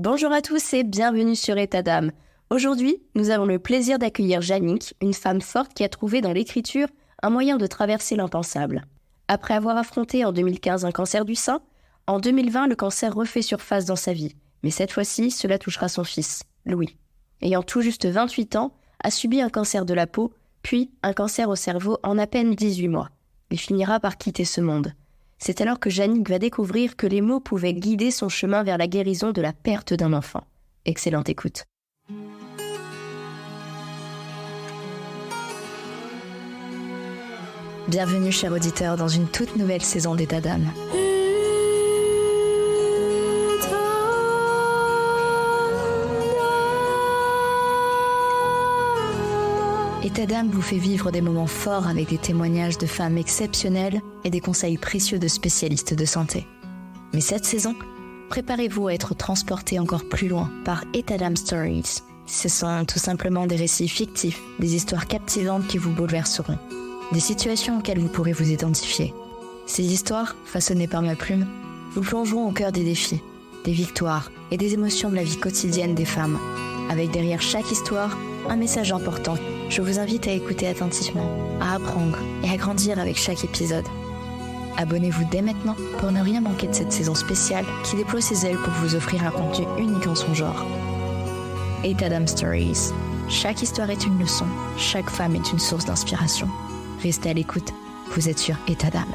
Bonjour à tous et bienvenue sur État d'âme. Aujourd'hui, nous avons le plaisir d'accueillir Yannick, une femme forte qui a trouvé dans l'écriture un moyen de traverser l'impensable. Après avoir affronté en 2015 un cancer du sein, en 2020, le cancer refait surface dans sa vie. Mais cette fois-ci, cela touchera son fils, Louis. Ayant tout juste 28 ans, a subi un cancer de la peau, puis un cancer au cerveau en à peine 18 mois. Il finira par quitter ce monde. C'est alors que Yannick va découvrir que les mots pouvaient guider son chemin vers la guérison de la perte d'un enfant. Excellente écoute. Bienvenue, chers auditeurs, dans une toute nouvelle saison d'État d'âme. État d'âme vous fait vivre des moments forts avec des témoignages de femmes exceptionnelles et des conseils précieux de spécialistes de santé. Mais cette saison, préparez-vous à être transportés encore plus loin par État d'âme Stories. Ce sont tout simplement des récits fictifs, des histoires captivantes qui vous bouleverseront, des situations auxquelles vous pourrez vous identifier. Ces histoires, façonnées par ma plume, vous plongeront au cœur des défis, des victoires et des émotions de la vie quotidienne des femmes, avec derrière chaque histoire un message important. Je vous invite à écouter attentivement, à apprendre et à grandir avec chaque épisode. Abonnez-vous dès maintenant pour ne rien manquer de cette saison spéciale qui déploie ses ailes pour vous offrir un contenu unique en son genre. État d'âme Stories. Chaque histoire est une leçon, chaque femme est une source d'inspiration. Restez à l'écoute, vous êtes sur État d'âme.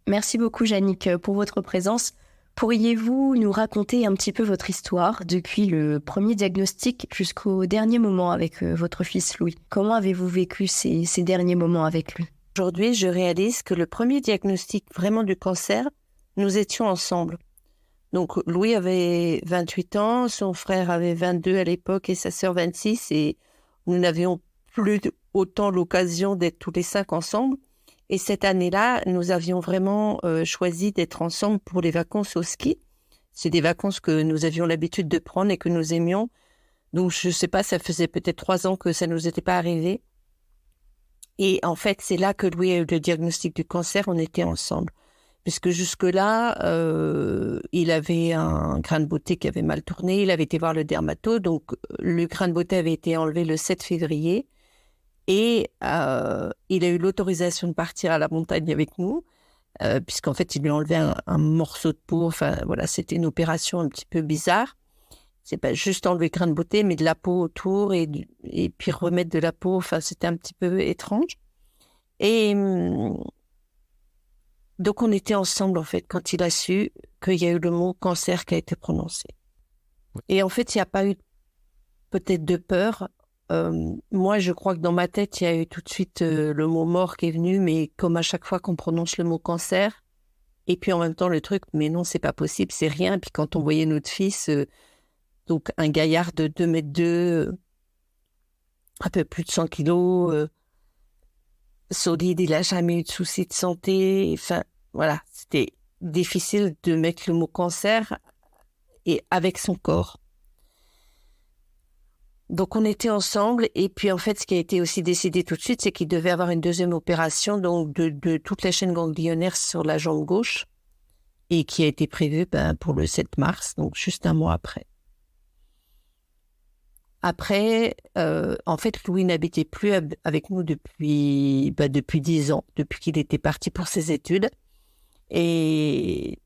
Merci beaucoup Yannick pour votre présence. Pourriez-vous nous raconter un petit peu votre histoire depuis le premier diagnostic jusqu'au dernier moment avec votre fils Louis? Comment avez-vous vécu ces derniers moments avec lui? Aujourd'hui, je réalise que le premier diagnostic vraiment du cancer, nous étions ensemble. Donc Louis avait 28 ans, son frère avait 22 à l'époque et sa sœur 26 et nous n'avions plus autant l'occasion d'être tous les 5 ensemble. Et cette année-là, nous avions vraiment choisi d'être ensemble pour les vacances au ski. C'est des vacances que nous avions l'habitude de prendre et que nous aimions. Donc, je ne sais pas, ça faisait peut-être 3 ans que ça ne nous était pas arrivé. Et en fait, c'est là que Louis a eu le diagnostic du cancer, on était ensemble. Puisque jusque-là, il avait un grain de beauté qui avait mal tourné, il avait été voir le dermato. Donc, le grain de beauté avait été enlevé le 7 février. Et il a eu l'autorisation de partir à la montagne avec nous, puisqu'en fait, il lui a enlevé un morceau de peau. Enfin, voilà, c'était une opération un petit peu bizarre. C'est pas juste enlever le grain de beauté, mais de la peau autour et puis remettre de la peau. Enfin, c'était un petit peu étrange. Et donc, on était ensemble, en fait, quand il a su qu'il y a eu le mot cancer qui a été prononcé. Et en fait, il n'y a pas eu peut-être de peur. Moi, je crois que dans ma tête, il y a eu tout de suite le mot mort qui est venu, mais comme à chaque fois qu'on prononce le mot cancer, et puis en même temps le truc, mais non, c'est pas possible, c'est rien. Et puis quand on voyait notre fils, donc un gaillard de 2,2 m, un peu plus de 100 kilos, solide, il a jamais eu de soucis de santé. Enfin, voilà, c'était difficile de mettre le mot cancer et avec son corps. Donc, on était ensemble et puis, en fait, ce qui a été aussi décidé tout de suite, c'est qu'il devait avoir une deuxième opération donc de toute la chaîne ganglionnaire sur la jambe gauche et qui a été prévue pour le 7 mars, donc juste un mois après. Après, en fait, Louis n'habitait plus avec nous depuis 10 ans, depuis qu'il était parti pour ses études. Et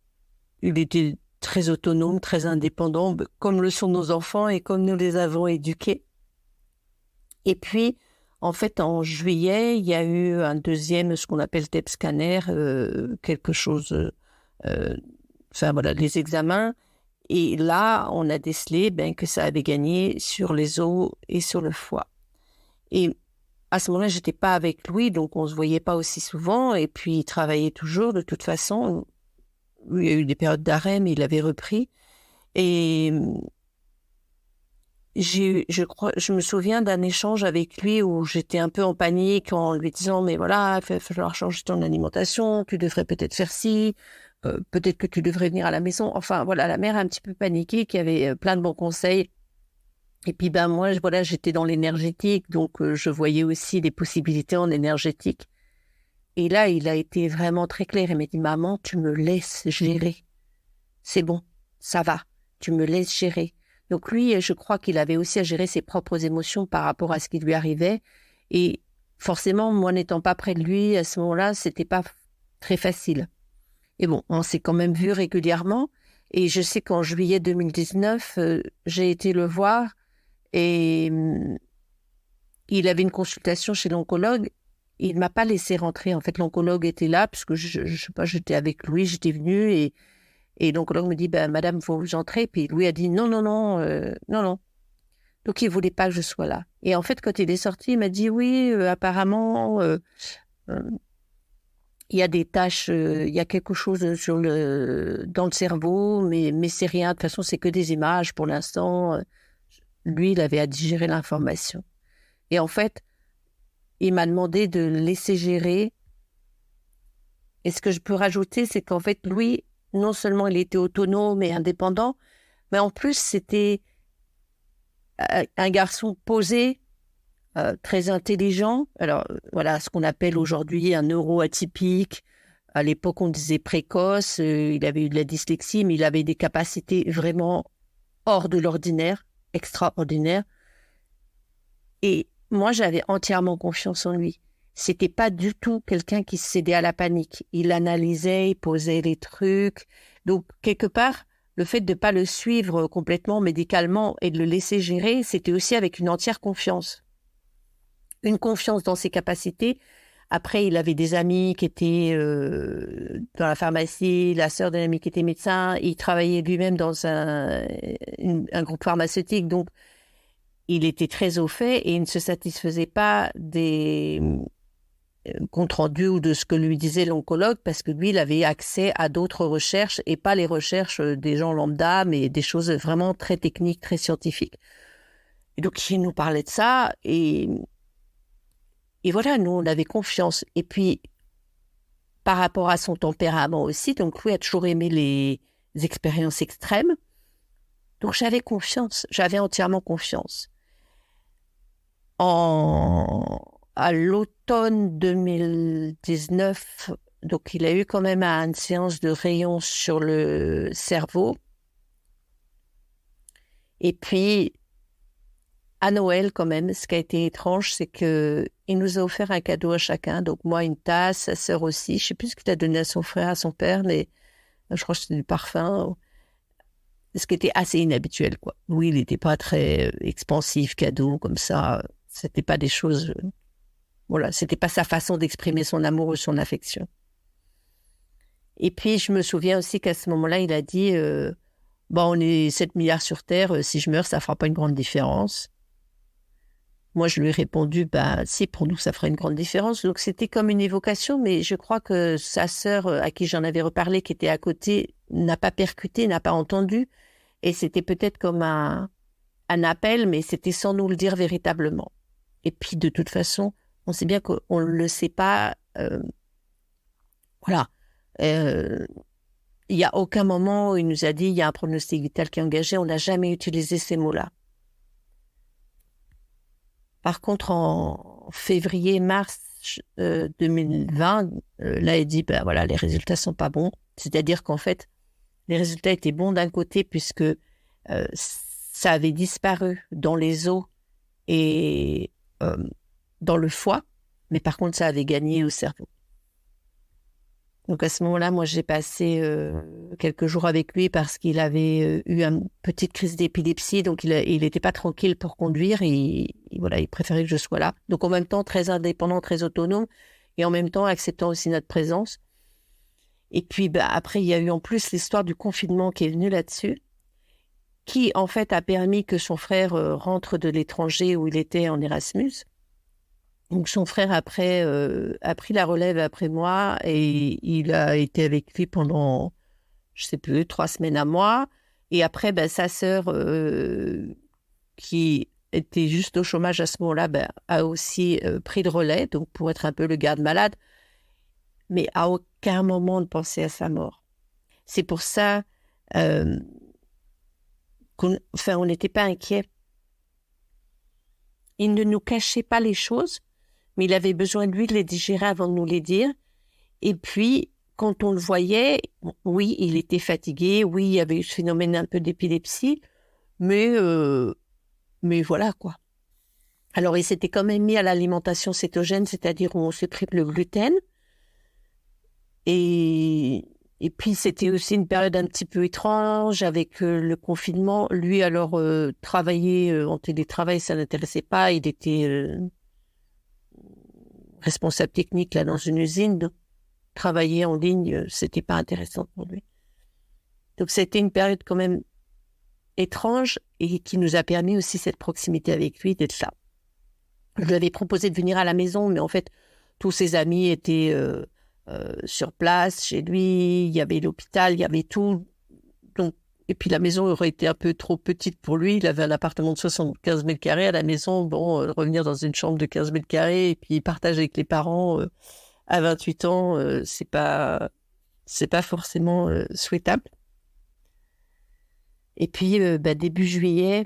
il était très autonome, très indépendant, comme le sont nos enfants et comme nous les avons éduqués. Et puis, en fait, en juillet, il y a eu un deuxième, ce qu'on appelle TEP scanner, quelque chose, les examens. Et là, on a décelé que ça avait gagné sur les os et sur le foie. Et à ce moment-là, je n'étais pas avec Louis, donc on ne se voyait pas aussi souvent. Et puis, il travaillait toujours de toute façon. Il y a eu des périodes d'arrêt, mais il avait repris. Et je me souviens d'un échange avec lui où j'étais un peu en panique en lui disant, mais voilà, il va falloir changer ton alimentation, tu devrais peut-être faire ci, peut-être que tu devrais venir à la maison. Enfin, voilà, la mère a un petit peu paniqué, qui avait plein de bons conseils. Et puis, moi, voilà, j'étais dans l'énergétique, donc je voyais aussi des possibilités en énergétique. Et là, il a été vraiment très clair. Il m'a dit, maman, tu me laisses gérer. C'est bon, ça va, tu me laisses gérer. Donc lui, je crois qu'il avait aussi à gérer ses propres émotions par rapport à ce qui lui arrivait. Et forcément, moi n'étant pas près de lui, à ce moment-là, c'était pas très facile. Et bon, on s'est quand même vu régulièrement. Et je sais qu'en juillet 2019, j'ai été le voir et il avait une consultation chez l'oncologue. Il ne m'a pas laissé rentrer. En fait, l'oncologue était là, puisque je sais pas, j'étais avec lui, j'étais venue et l'oncologue me dit, madame, vous entrez. Puis lui a dit, non, non, non, non, non. Donc, il ne voulait pas que je sois là. Et en fait, quand il est sorti, il m'a dit, oui, apparemment, il y a des taches, il y a quelque chose dans le cerveau, mais c'est rien. De toute façon, c'est que des images pour l'instant. Lui, il avait à digérer l'information. Et en fait, il m'a demandé de le laisser gérer. Et ce que je peux rajouter, c'est qu'en fait, lui, non seulement il était autonome et indépendant, mais en plus, c'était un garçon posé, très intelligent. Alors, voilà, ce qu'on appelle aujourd'hui un neuroatypique. À l'époque, on disait précoce. Il avait eu de la dyslexie, mais il avait des capacités vraiment hors de l'ordinaire, extraordinaires. Et moi, j'avais entièrement confiance en lui. C'était pas du tout quelqu'un qui cédait à la panique. Il analysait, il posait les trucs. Donc, quelque part, le fait de ne pas le suivre complètement médicalement et de le laisser gérer, c'était aussi avec une entière confiance. Une confiance dans ses capacités. Après, il avait des amis qui étaient dans la pharmacie, la sœur d'un ami qui était médecin. Il travaillait lui-même dans un groupe pharmaceutique. Donc, il était très au fait et il ne se satisfaisait pas des compte rendu ou de ce que lui disait l'oncologue, parce que lui, il avait accès à d'autres recherches et pas les recherches des gens lambda, mais des choses vraiment très techniques, très scientifiques. Et donc, il nous parlait de ça et voilà, nous, on avait confiance. Et puis, par rapport à son tempérament aussi, donc lui a toujours aimé les expériences extrêmes. Donc, j'avais confiance, j'avais entièrement confiance. À l'automne 2019, donc il a eu quand même une séance de rayons sur le cerveau. Et puis, à Noël quand même, ce qui a été étrange, c'est qu'il nous a offert un cadeau à chacun. Donc moi, une tasse, sa sœur aussi. Je ne sais plus ce qu'il a donné à son frère, à son père, mais je crois que c'était du parfum. Ce qui était assez inhabituel, quoi. Lui, il n'était pas très expansif, cadeau, comme ça. C'était pas des choses... Voilà, c'était pas sa façon d'exprimer son amour ou son affection. Et puis, je me souviens aussi qu'à ce moment-là, il a dit on est 7 milliards sur Terre, si je meurs, ça fera pas une grande différence. Moi, je lui ai répondu, si, pour nous, ça ferait une grande différence. Donc, c'était comme une évocation, mais je crois que sa sœur, à qui j'en avais reparlé, qui était à côté, n'a pas percuté, n'a pas entendu. Et c'était peut-être comme un appel, mais c'était sans nous le dire véritablement. Et puis, de toute façon, on sait bien qu'on ne le sait pas. Voilà. Il n'y a aucun moment où il nous a dit il y a un pronostic vital qui est engagé. On n'a jamais utilisé ces mots-là. Par contre, en février-mars 2020, là, il dit voilà, les résultats ne sont pas bons. C'est-à-dire qu'en fait, les résultats étaient bons d'un côté puisque ça avait disparu dans les os et dans le foie, mais par contre, ça avait gagné au cerveau. Donc à ce moment-là, moi, j'ai passé quelques jours avec lui parce qu'il avait eu une petite crise d'épilepsie, donc il n'était pas tranquille pour conduire et voilà, il préférait que je sois là. Donc en même temps, très indépendant, très autonome et en même temps acceptant aussi notre présence. Et puis après, il y a eu en plus l'histoire du confinement qui est venue là-dessus, qui en fait a permis que son frère rentre de l'étranger où il était en Erasmus. Donc son frère après a pris la relève après moi et il a été avec lui pendant, je sais plus, 3 semaines à moi. Et après, sa sœur, qui était juste au chômage à ce moment-là, a aussi pris le relais, donc pour être un peu le garde-malade, mais à aucun moment ne penser à sa mort. C'est pour ça on n'était pas inquiets. Il ne nous cachait pas les choses, mais il avait besoin, lui, de les digérer avant de nous les dire. Et puis, quand on le voyait, oui, il était fatigué, oui, il y avait eu ce phénomène un peu d'épilepsie, mais voilà, quoi. Alors, il s'était quand même mis à l'alimentation cétogène, c'est-à-dire où on supprime le gluten. Et puis, c'était aussi une période un petit peu étrange avec le confinement. Lui, alors, travailler en télétravail, ça n'intéressait pas. Il était responsable technique là dans une usine. Donc, travailler en ligne, c'était pas intéressant pour lui. Donc, c'était une période quand même étrange et qui nous a permis aussi cette proximité avec lui, d'être là. Je lui avais proposé de venir à la maison, mais en fait, tous ses amis étaient sur place, chez lui. Il y avait l'hôpital, il y avait tout. Donc, et puis la maison aurait été un peu trop petite pour lui. Il avait un appartement de 75 mètres carrés à la maison. Bon, revenir dans une chambre de 15 mètres carrés et puis partager avec les parents à 28 ans, c'est pas forcément souhaitable. Et puis, début juillet,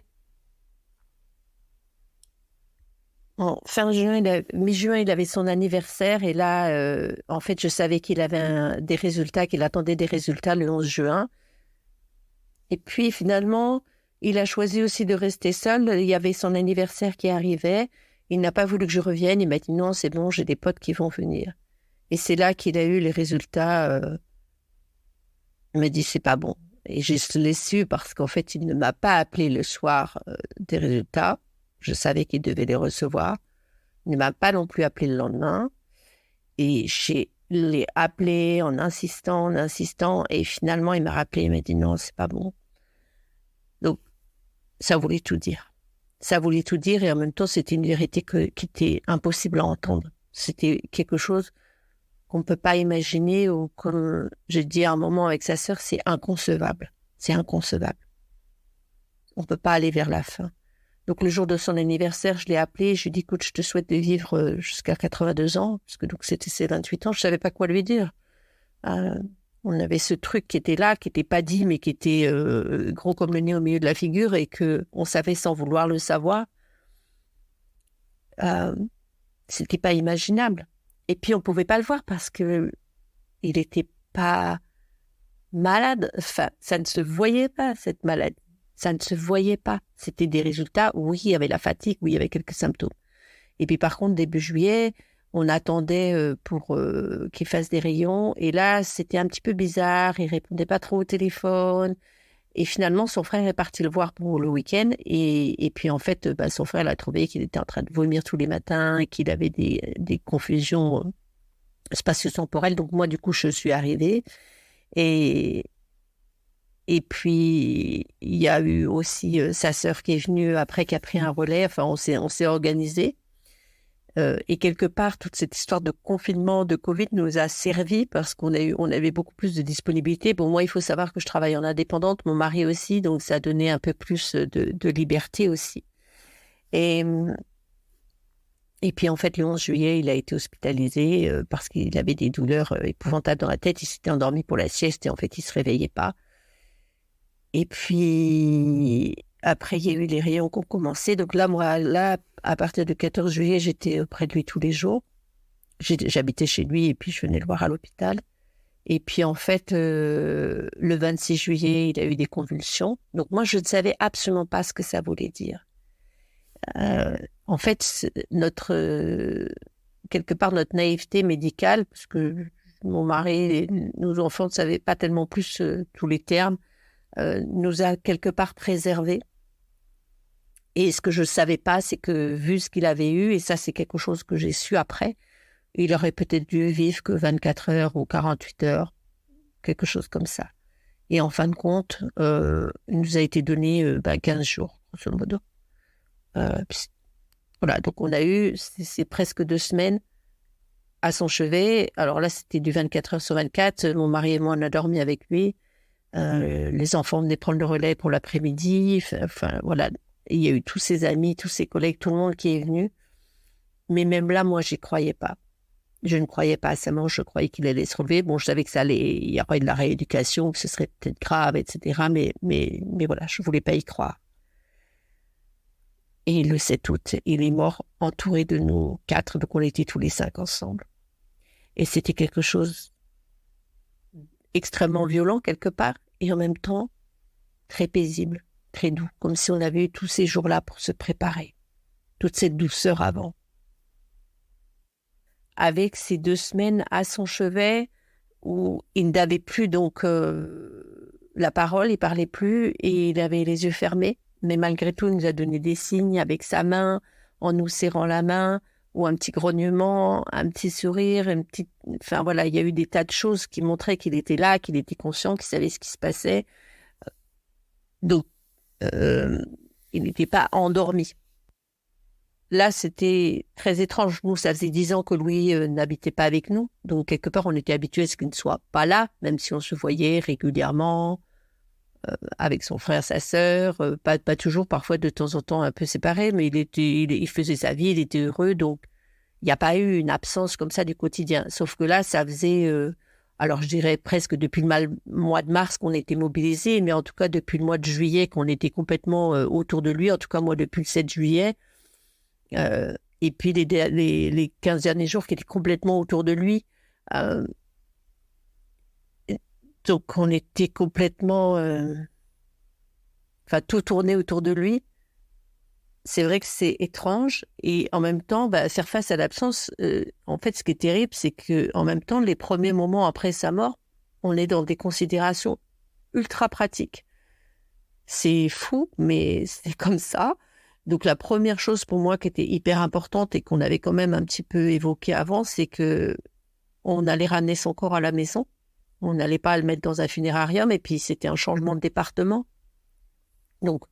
fin juin, mi-juin, il avait son anniversaire. Et là, en fait, je savais qu'il avait des résultats, qu'il attendait des résultats le 11 juin. Et puis, finalement, il a choisi aussi de rester seul. Il y avait son anniversaire qui arrivait. Il n'a pas voulu que je revienne. Il m'a dit non, c'est bon, j'ai des potes qui vont venir. Et c'est là qu'il a eu les résultats. Il m'a dit, c'est pas bon. Et je l'ai su parce qu'en fait, il ne m'a pas appelé le soir des résultats. Je savais qu'il devait les recevoir. Il ne m'a pas non plus appelé le lendemain. Et je l'ai appelé en insistant. Et finalement, il m'a rappelé. Il m'a dit, non, c'est pas bon. Donc, ça voulait tout dire. Ça voulait tout dire. Et en même temps, c'était une vérité qui était impossible à entendre. C'était quelque chose qu'on ne peut pas imaginer, ou comme j'ai dit à un moment avec sa sœur, c'est inconcevable. C'est inconcevable. On ne peut pas aller vers la fin. Donc, le jour de son anniversaire, je l'ai appelé, je lui ai dit, écoute, je te souhaite de vivre jusqu'à 82 ans, parce que donc c'était ses 28 ans, je ne savais pas quoi lui dire. On avait ce truc qui était là, qui n'était pas dit, mais qui était gros comme le nez au milieu de la figure, et qu'on savait sans vouloir le savoir. C'était pas imaginable. Et puis, on ne pouvait pas le voir parce qu'il n'était pas malade. Enfin, ça ne se voyait pas, cette maladie. Ça ne se voyait pas. C'était des résultats. Oui, il y avait la fatigue, oui, il y avait quelques symptômes. Et puis, par contre, début juillet, on attendait pour qu'il fasse des rayons. Et là, c'était un petit peu bizarre. Il ne répondait pas trop au téléphone. Et finalement, son frère est parti le voir pour le week-end. Et puis, en fait, son frère a trouvé qu'il était en train de vomir tous les matins et qu'il avait des confusions spatio-temporelles. Donc, moi, du coup, je suis arrivée. Et puis, il y a eu aussi sa sœur qui est venue après, qui a pris un relais. Enfin, on s'est organisé. Et quelque part, toute cette histoire de confinement, de Covid nous a servi parce on avait beaucoup plus de disponibilité. Bon, moi, il faut savoir que je travaille en indépendante, mon mari aussi, donc ça donnait un peu plus de liberté aussi. Et puis, en fait, le 11 juillet, il a été hospitalisé parce qu'il avait des douleurs épouvantables dans la tête. Il s'était endormi pour la sieste et en fait, il ne se réveillait pas. Et puis, après, il y a eu les rayons qui ont commencé. Donc là, moi, à partir du 14 juillet, j'étais auprès de lui tous les jours. J'habitais chez lui et puis je venais le voir à l'hôpital. Et puis, en fait, le 26 juillet, il a eu des convulsions. Donc moi, je ne savais absolument pas ce que ça voulait dire. En fait, quelque part, notre naïveté médicale, parce que mon mari et nos enfants ne savaient pas tellement plus tous les termes, nous a quelque part préservés. Et ce que je ne savais pas, c'est que vu ce qu'il avait eu, et ça c'est quelque chose que j'ai su après, il aurait peut-être dû vivre que 24 heures ou 48 heures, quelque chose comme ça. Et en fin de compte, il nous a été donné 15 jours, grosso modo. Voilà, donc on a eu, c'est presque 2 semaines à son chevet. Alors là, c'était du 24 heures sur 24. Mon mari et moi, on a dormi avec lui. Les enfants venaient prendre le relais pour l'après-midi. Enfin, voilà. Il y a eu tous ses amis, tous ses collègues, tout le monde qui est venu. Mais même là, moi, j'y croyais pas. Je ne croyais pas à sa mort. Je croyais qu'il allait se relever. Bon, je savais que il y aurait de la rééducation, que ce serait peut-être grave, etc. Mais voilà, je voulais pas y croire. Et le 7 août, il est mort entouré de nous 4, donc on était tous les 5 ensemble. Et c'était quelque chose extrêmement violent quelque part, et en même temps très paisible, très doux, comme si on avait eu tous ces jours-là pour se préparer, toute cette douceur avant. Avec ces 2 semaines à son chevet, où il n'avait plus donc la parole, il parlait plus, et il avait les yeux fermés. Mais malgré tout, il nous a donné des signes avec sa main, en nous serrant la main, ou un petit grognement, un petit sourire, enfin voilà, il y a eu des tas de choses qui montraient qu'il était là, qu'il était conscient, qu'il savait ce qui se passait. Donc, il n'était pas endormi. Là, c'était très étrange. Nous, ça faisait 10 ans que Louis n'habitait pas avec nous. Donc, quelque part, on était habitués à ce qu'il ne soit pas là, même si on se voyait régulièrement. Avec son frère, sa sœur, pas toujours, parfois de temps en temps un peu séparés, mais il faisait sa vie, il était heureux, donc il n'y a pas eu une absence comme ça du quotidien. Sauf que là, ça faisait, alors je dirais presque depuis le mois de mars qu'on était mobilisés, mais en tout cas depuis le mois de juillet qu'on était complètement autour de lui, en tout cas moi depuis le 7 juillet, et puis les 15 derniers jours qui étaient complètement autour de lui. Donc, on était complètement... tout tournait autour de lui. C'est vrai que c'est étrange. Et en même temps, faire face à l'absence, en fait, ce qui est terrible, c'est qu'en même temps, les premiers moments après sa mort, on est dans des considérations ultra pratiques. C'est fou, mais c'est comme ça. Donc, la première chose pour moi qui était hyper importante et qu'on avait quand même un petit peu évoqué avant, c'est que on allait ramener son corps à la maison. On n'allait pas le mettre dans un funérarium, et puis c'était un changement de département. Donc,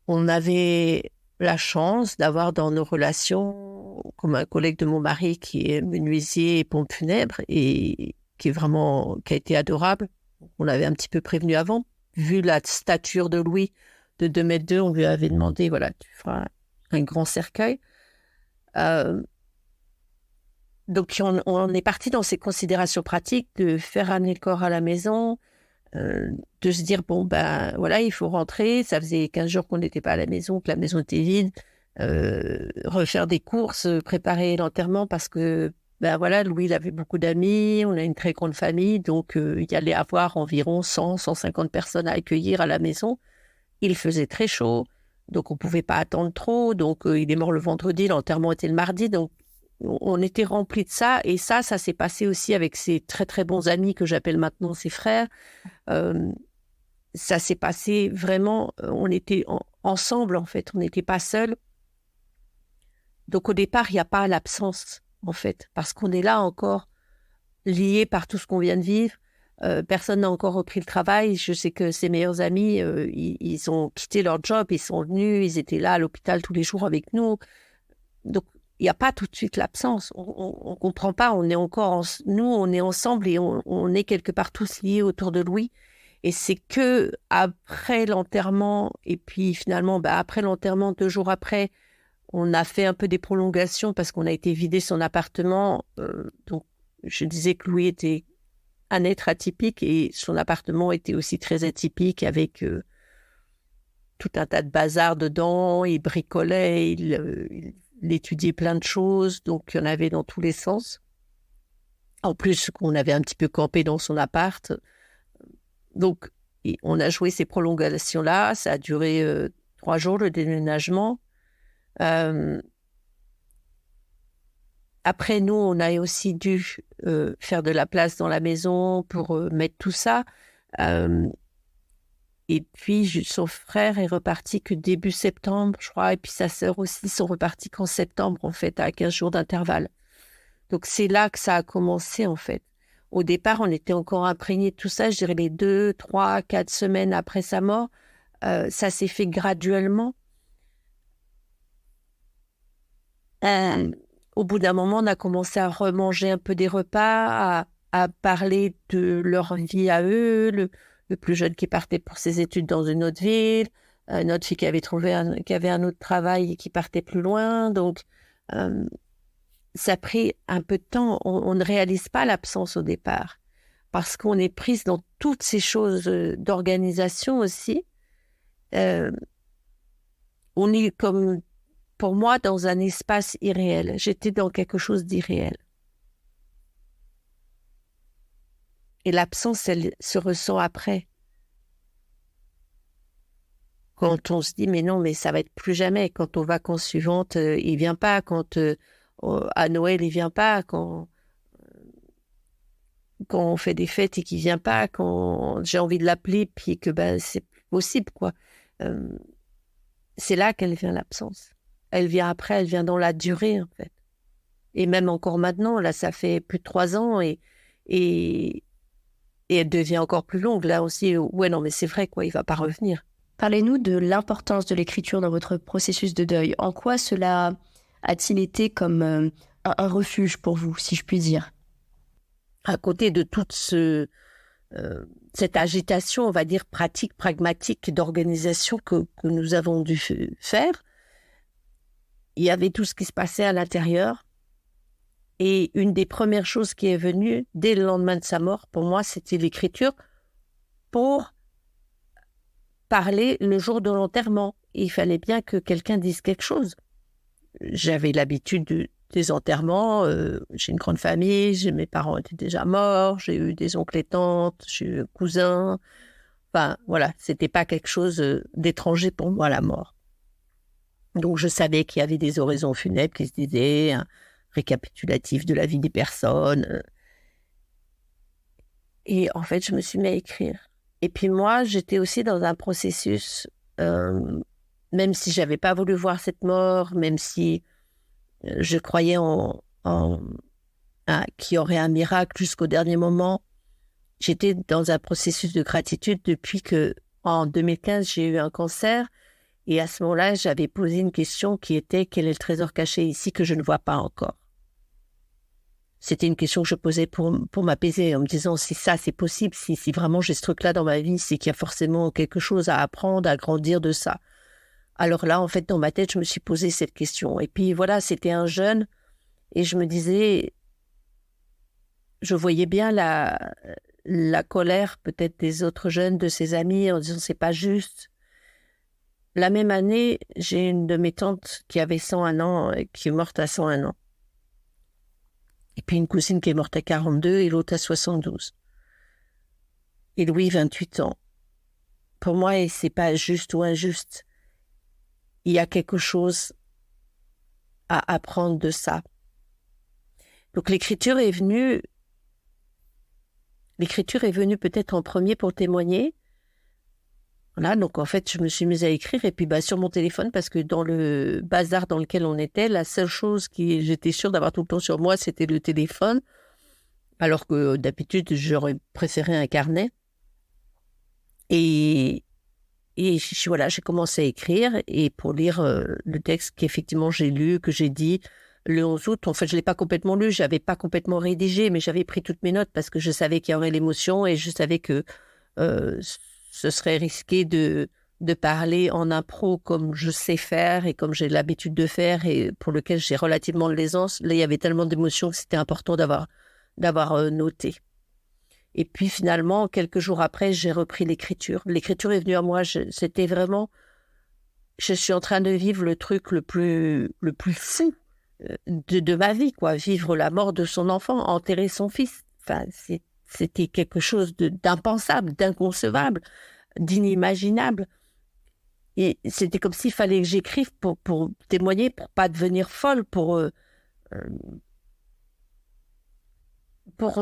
on avait la chance d'avoir dans nos relations, comme un collègue de mon mari qui est menuisier et pompe funèbre, et qui a été adorable. On l'avait un petit peu prévenu avant. Vu la stature de Louis de 2,2 m, on lui avait demandé, voilà, tu feras un grand cercueil. Donc, on est parti dans ces considérations pratiques de faire ramener le corps à la maison, de se dire, voilà, il faut rentrer. Ça faisait 15 jours qu'on n'était pas à la maison, que la maison était vide. Refaire des courses, préparer l'enterrement parce que, voilà, Louis, il avait beaucoup d'amis, on a une très grande famille, donc il y allait avoir environ 100-150 personnes à accueillir à la maison. Il faisait très chaud, donc on ne pouvait pas attendre trop. Donc, il est mort le vendredi, l'enterrement était le mardi, donc on était remplis de ça, et ça s'est passé aussi avec ses très très bons amis que j'appelle maintenant ses frères. Ça s'est passé vraiment, on était ensemble en fait, on n'était pas seuls. Donc au départ, il n'y a pas l'absence en fait, parce qu'on est là encore liés par tout ce qu'on vient de vivre. Personne n'a encore repris le travail. Je sais que ses meilleurs amis, ils ont quitté leur job, ils sont venus, ils étaient là à l'hôpital tous les jours avec nous. Donc il n'y a pas tout de suite l'absence. On ne comprend pas. On est encore, nous, on est ensemble et on est quelque part tous liés autour de Louis. Et c'est que après l'enterrement, et puis finalement, après l'enterrement, 2 jours après, on a fait un peu des prolongations parce qu'on a été vider son appartement. Donc, je disais que Louis était un être atypique et son appartement était aussi très atypique avec tout un tas de bazar dedans. Il bricolait, il étudiait plein de choses, donc il y en avait dans tous les sens. En plus, on avait un petit peu campé dans son appart. Donc, on a joué ces prolongations-là. Ça a duré 3 jours, le déménagement. Après, nous, on a aussi dû faire de la place dans la maison pour mettre tout ça. Et puis, son frère est reparti que début septembre, je crois, et puis sa sœur aussi sont repartis qu'en septembre, en fait, à 15 jours d'intervalle. Donc, c'est là que ça a commencé, en fait. Au départ, on était encore imprégnés de tout ça, je dirais les 2, 3, 4 semaines après sa mort. Ça s'est fait graduellement. Au bout d'un moment, on a commencé à remanger un peu des repas, à parler de leur vie à eux, le plus jeune qui partait pour ses études dans une autre ville, une autre fille qui avait un autre travail et qui partait plus loin. Donc, ça a pris un peu de temps. On ne réalise pas l'absence au départ parce qu'on est prise dans toutes ces choses d'organisation aussi. On est comme, pour moi, dans un espace irréel. J'étais dans quelque chose d'irréel. Et l'absence, elle se ressent après. Quand on se dit, mais non, mais ça va être plus jamais. Quand aux vacances suivantes, il vient pas. Quand à Noël, il vient pas. Quand on fait des fêtes et qu'il vient pas. Quand j'ai envie de l'appeler, puis que c'est plus possible, quoi. C'est là qu'elle vient, l'absence. Elle vient après, elle vient dans la durée, en fait. Et même encore maintenant, là, ça fait plus de 3 ans et elle devient encore plus longue. Là aussi, ouais, non, mais c'est vrai, quoi, il va pas revenir. Parlez-nous de l'importance de l'écriture dans votre processus de deuil. En quoi cela a-t-il été comme un refuge pour vous, si je puis dire? À côté de toute cette agitation, on va dire, pratique, pragmatique, d'organisation que nous avons dû faire, il y avait tout ce qui se passait à l'intérieur. Et une des premières choses qui est venue dès le lendemain de sa mort, pour moi, c'était l'écriture pour parler le jour de l'enterrement. Il fallait bien que quelqu'un dise quelque chose. J'avais l'habitude des enterrements. J'ai une grande famille, mes parents étaient déjà morts, j'ai eu des oncles et tantes, j'ai eu un cousin. Enfin, voilà, c'était pas quelque chose d'étranger pour moi, la mort. Donc, je savais qu'il y avait des oraisons funèbres qui se disaient, un récapitulatif de la vie des personnes. Et en fait, je me suis mis à écrire. Et puis moi, j'étais aussi dans un processus, même si j'avais pas voulu voir cette mort, même si je croyais qu'il y aurait un miracle jusqu'au dernier moment, j'étais dans un processus de gratitude depuis que, en 2015, j'ai eu un cancer. Et à ce moment-là, j'avais posé une question qui était: quel est le trésor caché ici que je ne vois pas encore? C'était une question que je posais pour m'apaiser, en me disant, si ça, c'est possible, si vraiment j'ai ce truc-là dans ma vie, c'est qu'il y a forcément quelque chose à apprendre, à grandir de ça. Alors là, en fait, dans ma tête, je me suis posé cette question. Et puis voilà, c'était un jeune, et je me disais, je voyais bien la colère peut-être des autres jeunes, de ses amis, en disant, c'est pas juste. La même année, j'ai une de mes tantes qui avait 101 ans, qui est morte à 101 ans. Et puis une cousine qui est morte à 42 et l'autre à 72. Et Louis, 28 ans. Pour moi, et c'est pas juste ou injuste. Il y a quelque chose à apprendre de ça. Donc l'écriture est venue peut-être en premier pour témoigner. Voilà, donc en fait, je me suis mise à écrire et puis sur mon téléphone, parce que dans le bazar dans lequel on était, la seule chose j'étais sûre d'avoir tout le temps sur moi, c'était le téléphone, alors que d'habitude, j'aurais préféré un carnet. Et voilà, j'ai commencé à écrire, et pour lire le texte qu'effectivement j'ai lu, que j'ai dit le 11 août, en fait, je ne l'ai pas complètement lu, je n'avais pas complètement rédigé, mais j'avais pris toutes mes notes parce que je savais qu'il y aurait l'émotion et je savais que ce serait risqué de parler en impro comme je sais faire et comme j'ai l'habitude de faire et pour lequel j'ai relativement de l'aisance. Là, il y avait tellement d'émotions que c'était important d'avoir noté. Et puis finalement, quelques jours après, j'ai repris l'écriture. L'écriture est venue à moi. C'était vraiment... Je suis en train de vivre le truc le plus fou de ma vie, quoi. Vivre la mort de son enfant, enterrer son fils. Enfin, c'était quelque chose d'impensable, d'inconcevable, d'inimaginable. Et c'était comme s'il fallait que j'écrive pour témoigner, pour pas devenir folle, pour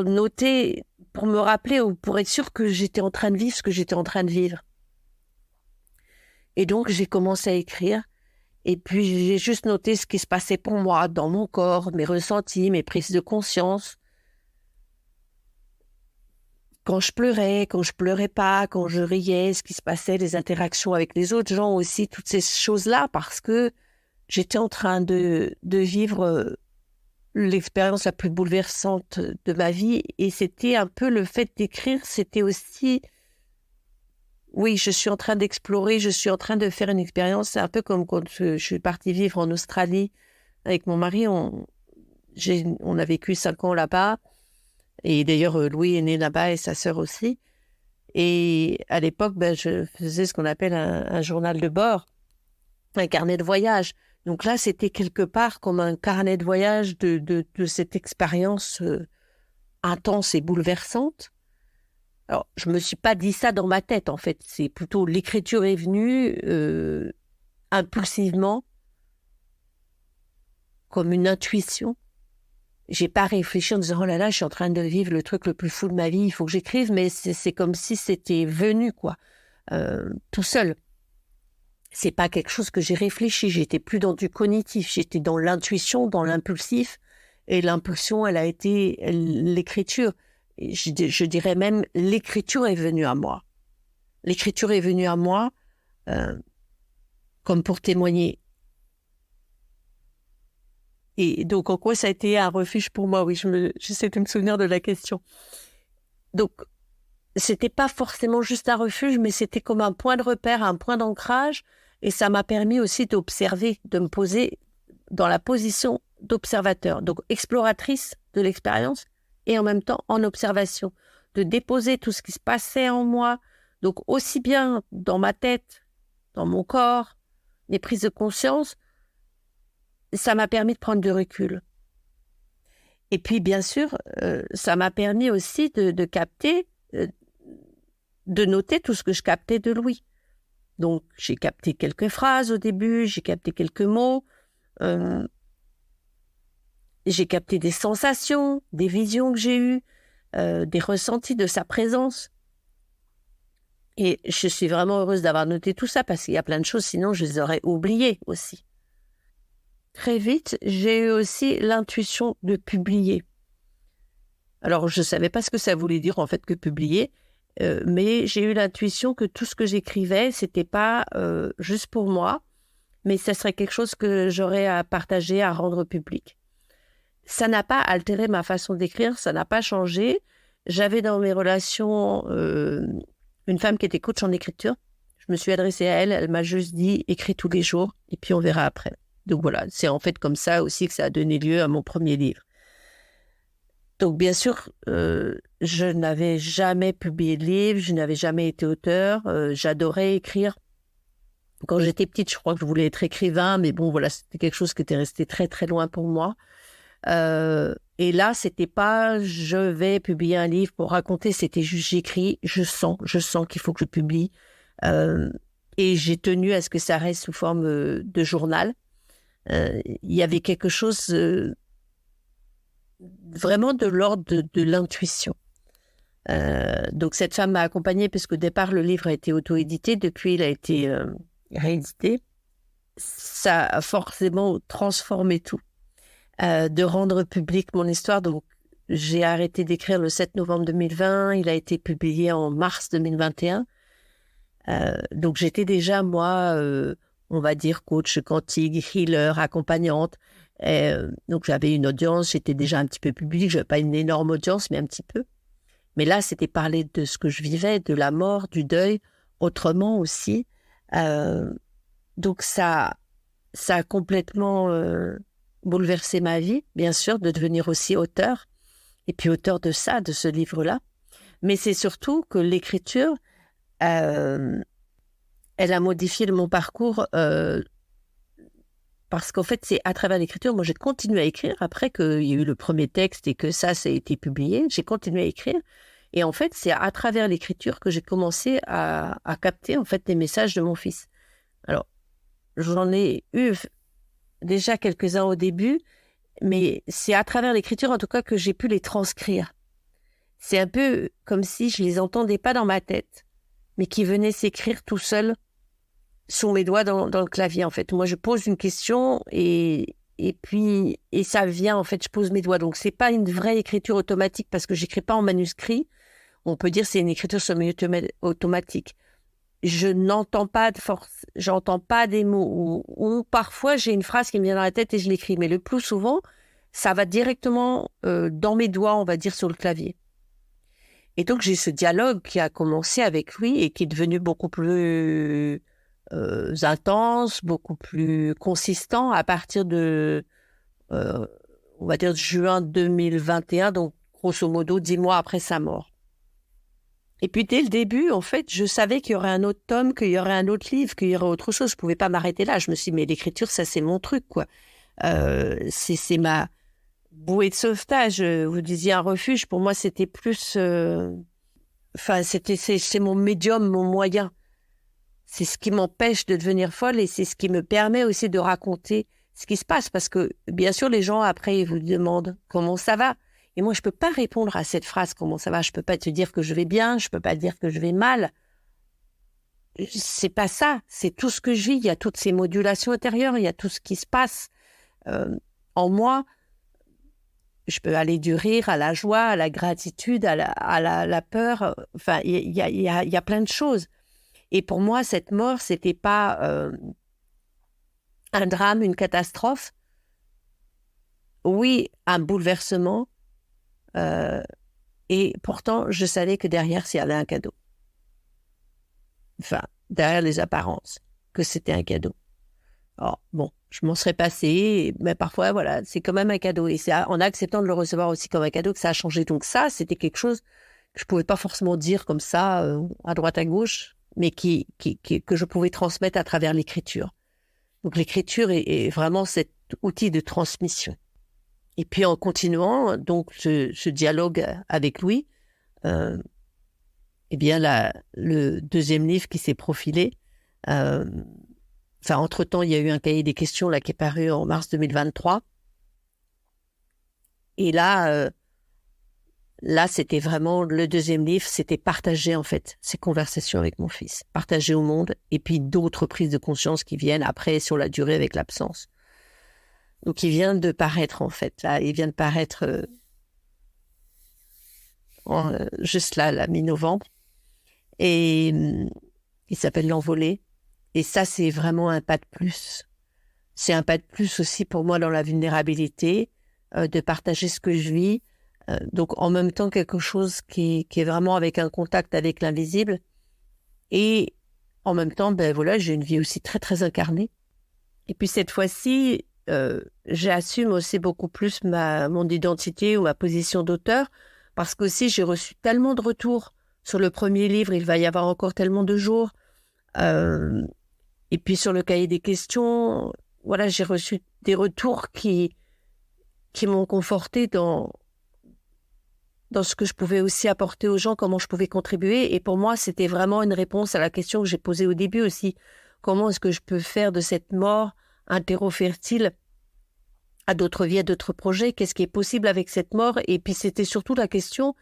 noter, pour me rappeler ou pour être sûre que j'étais en train de vivre ce que j'étais en train de vivre. Et donc, j'ai commencé à écrire. Et puis, j'ai juste noté ce qui se passait pour moi, dans mon corps, mes ressentis, mes prises de conscience. Quand je pleurais pas, quand je riais, ce qui se passait, les interactions avec les autres gens aussi, toutes ces choses-là, parce que j'étais en train de vivre l'expérience la plus bouleversante de ma vie. Et c'était un peu le fait d'écrire, c'était aussi oui, je suis en train d'explorer, je suis en train de faire une expérience. C'est un peu comme quand je suis partie vivre en Australie avec mon mari. On a vécu 5 ans là-bas. Et d'ailleurs, Louis est né là-bas et sa sœur aussi. Et à l'époque, je faisais ce qu'on appelle un journal de bord, un carnet de voyage. Donc là, c'était quelque part comme un carnet de voyage de cette expérience intense et bouleversante. Alors, je me suis pas dit ça dans ma tête, en fait. C'est plutôt l'écriture est venue impulsivement, comme une intuition. J'ai pas réfléchi en disant, oh là là, je suis en train de vivre le truc le plus fou de ma vie, il faut que j'écrive, mais c'est comme si c'était venu, quoi, tout seul. C'est pas quelque chose que j'ai réfléchi, j'étais plus dans du cognitif, j'étais dans l'intuition, dans l'impulsif, et l'impulsion, elle a été l'écriture. Et je dirais même, l'écriture est venue à moi. L'écriture est venue à moi comme pour témoigner. Et donc, en quoi ça a été un refuge pour moi? Oui, j'essaie de me souvenir de la question. Donc, c'était pas forcément juste un refuge, mais c'était comme un point de repère, un point d'ancrage. Et ça m'a permis aussi d'observer, de me poser dans la position d'observateur. Donc, exploratrice de l'expérience et en même temps en observation. De déposer tout ce qui se passait en moi. Donc, aussi bien dans ma tête, dans mon corps, les prises de conscience, ça m'a permis de prendre du recul. Et puis, bien sûr, ça m'a permis aussi de capter, de noter tout ce que je captais de Louis. Donc, j'ai capté quelques phrases au début, j'ai capté quelques mots, j'ai capté des sensations, des visions que j'ai eues, des ressentis de sa présence. Et je suis vraiment heureuse d'avoir noté tout ça parce qu'il y a plein de choses, sinon je les aurais oubliées aussi. Très vite, j'ai eu aussi l'intuition de publier. Alors, je ne savais pas ce que ça voulait dire, en fait, que publier, mais j'ai eu l'intuition que tout ce que j'écrivais, ce n'était pas juste pour moi, mais ça serait quelque chose que j'aurais à partager, à rendre public. Ça n'a pas altéré ma façon d'écrire, ça n'a pas changé. J'avais dans mes relations une femme qui était coach en écriture. Je me suis adressée à elle, elle m'a juste dit « écris tous les jours et puis on verra après ». Donc voilà, c'est en fait comme ça aussi que ça a donné lieu à mon premier livre. Donc bien sûr, je n'avais jamais publié de livre, je n'avais jamais été auteur, j'adorais écrire. Quand j'étais petite, je crois que je voulais être écrivain, mais bon voilà, c'était quelque chose qui était resté très très loin pour moi. Et là, c'était pas je vais publier un livre pour raconter, c'était juste j'écris, je sens qu'il faut que je publie. Et j'ai tenu à ce que ça reste sous forme de journal. Il y avait quelque chose vraiment de l'ordre de l'intuition. Donc cette femme m'a accompagnée parce qu'au départ le livre a été auto-édité, depuis il a été réédité. Ça a forcément transformé tout, de rendre public mon histoire. Donc j'ai arrêté d'écrire le 7 novembre 2020, il a été publié en mars 2021. Donc j'étais déjà moi on va dire coach quantique, healer, accompagnante. Donc j'avais une audience, j'étais déjà un petit peu publique, je n'avais pas une énorme audience, mais un petit peu. Mais là, c'était parler de ce que je vivais, de la mort, du deuil, autrement aussi. Donc ça a complètement bouleversé ma vie, bien sûr, de devenir aussi auteur. Et puis auteur de ça, de ce livre-là. Mais c'est surtout que l'écriture, elle a modifié mon parcours parce qu'en fait, c'est à travers l'écriture. Moi, j'ai continué à écrire après qu'il y a eu le premier texte et que ça a été publié. J'ai continué à écrire. Et en fait, c'est à travers l'écriture que j'ai commencé à capter en fait les messages de mon fils. Alors, j'en ai eu déjà quelques-uns au début, mais c'est à travers l'écriture en tout cas que j'ai pu les transcrire. C'est un peu comme si je les entendais pas dans ma tête, mais qui venaient s'écrire tout seul sous mes doigts dans le clavier, en fait. Moi, je pose une question et ça vient, en fait, je pose mes doigts. Donc, c'est pas une vraie écriture automatique parce que j'écris pas en manuscrit. On peut dire que c'est une écriture semi-automatique. Je n'entends pas de force, j'entends pas des mots. Ou parfois, j'ai une phrase qui me vient dans la tête et je l'écris. Mais le plus souvent, ça va directement dans mes doigts, on va dire, sur le clavier. Et donc, j'ai ce dialogue qui a commencé avec lui et qui est devenu beaucoup plus intense, beaucoup plus consistant à partir de, on va dire, juin 2021, donc grosso modo 10 mois après sa mort. Et puis, dès le début, en fait, je savais qu'il y aurait un autre tome, qu'il y aurait un autre livre, qu'il y aurait autre chose. Je ne pouvais pas m'arrêter là. Je me suis dit, mais l'écriture, ça, c'est mon truc, quoi. C'est ma bouée de sauvetage. Vous disiez un refuge. Pour moi, c'était plus... c'est mon médium, mon moyen. C'est ce qui m'empêche de devenir folle et c'est ce qui me permet aussi de raconter ce qui se passe. Parce que, bien sûr, les gens, après, ils vous demandent comment ça va. Et moi, je peux pas répondre à cette phrase, comment ça va. Je peux pas te dire que je vais bien, je peux pas te dire que je vais mal. C'est pas ça. C'est tout ce que je vis. Il y a toutes ces modulations intérieures, il y a tout ce qui se passe en moi. Je peux aller du rire à la joie, à la gratitude, à la peur. Enfin, il y a plein de choses. Et pour moi, cette mort, c'était pas un drame, une catastrophe. Oui, un bouleversement. Et pourtant, je savais que derrière, il y avait un cadeau. Enfin, derrière les apparences, que c'était un cadeau. Alors, bon, je m'en serais passée, mais parfois, voilà, c'est quand même un cadeau. Et c'est en acceptant de le recevoir aussi comme un cadeau que ça a changé. Donc ça, c'était quelque chose que je pouvais pas forcément dire comme ça, à droite, à gauche, mais que je pouvais transmettre à travers l'écriture. Donc l'écriture est vraiment cet outil de transmission. Et puis en continuant donc ce dialogue avec Louis, eh bien le deuxième livre qui s'est profilé, entre-temps il y a eu un cahier des questions là qui est paru en mars 2023. Et là c'était vraiment le deuxième livre, c'était partager en fait ces conversations avec mon fils, partager au monde, et puis d'autres prises de conscience qui viennent après sur la durée avec l'absence. Donc, il vient de paraître, en fait. Là, il vient de paraître juste là, la mi-novembre. Et il s'appelle L'Envolée. Et ça, c'est vraiment un pas de plus. C'est un pas de plus aussi pour moi dans la vulnérabilité, de partager ce que je vis. Donc, en même temps, quelque chose qui est vraiment avec un contact avec l'invisible. Et en même temps, ben voilà, j'ai une vie aussi très, très incarnée. Et puis, cette fois-ci... j'assume aussi beaucoup plus mon identité ou ma position d'auteur parce qu'aussi j'ai reçu tellement de retours sur le premier livre, il va y avoir encore tellement de jours et puis sur le cahier des questions, voilà, j'ai reçu des retours qui m'ont conforté dans ce que je pouvais aussi apporter aux gens, comment je pouvais contribuer. Et pour moi, c'était vraiment une réponse à la question que j'ai posée au début aussi. Comment est-ce que je peux faire de cette mort un terreau fertile à d'autres vies, à d'autres projets? Qu'est-ce qui est possible avec cette mort? Et puis, c'était surtout la question,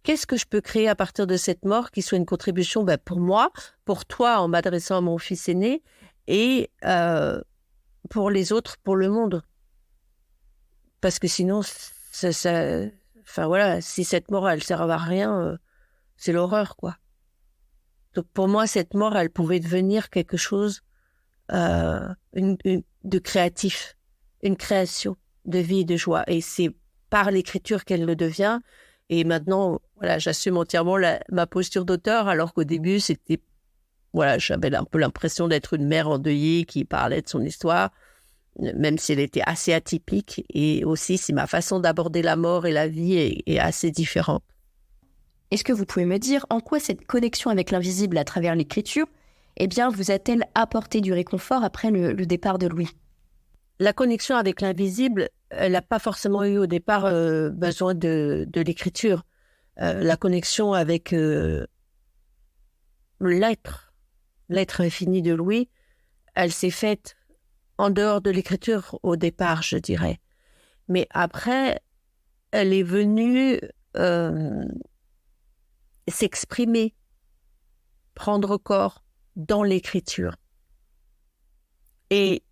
qu'est-ce que je peux créer à partir de cette mort qui soit une contribution pour moi, pour toi, en m'adressant à mon fils aîné, et pour les autres, pour le monde. Parce que sinon, voilà, si cette mort, elle ne sert à rien, c'est l'horreur, quoi. Donc, pour moi, cette mort, elle pouvait devenir quelque chose de créatif, une création de vie et de joie. Et c'est par l'écriture qu'elle le devient. Et maintenant, voilà, j'assume entièrement ma posture d'auteur, alors qu'au début, c'était, voilà, j'avais un peu l'impression d'être une mère endeuillée qui parlait de son histoire, même si elle était assez atypique. Et aussi, si ma façon d'aborder la mort et la vie est assez différente. Est-ce que vous pouvez me dire en quoi cette connexion avec l'invisible à travers l'écriture vous a-t-elle apporté du réconfort après le départ de Louis? La connexion avec l'invisible, elle n'a pas forcément eu au départ besoin de l'écriture. La connexion avec l'être infini de Louis, elle s'est faite en dehors de l'écriture au départ, je dirais. Mais après, elle est venue s'exprimer, prendre corps dans l'écriture. Et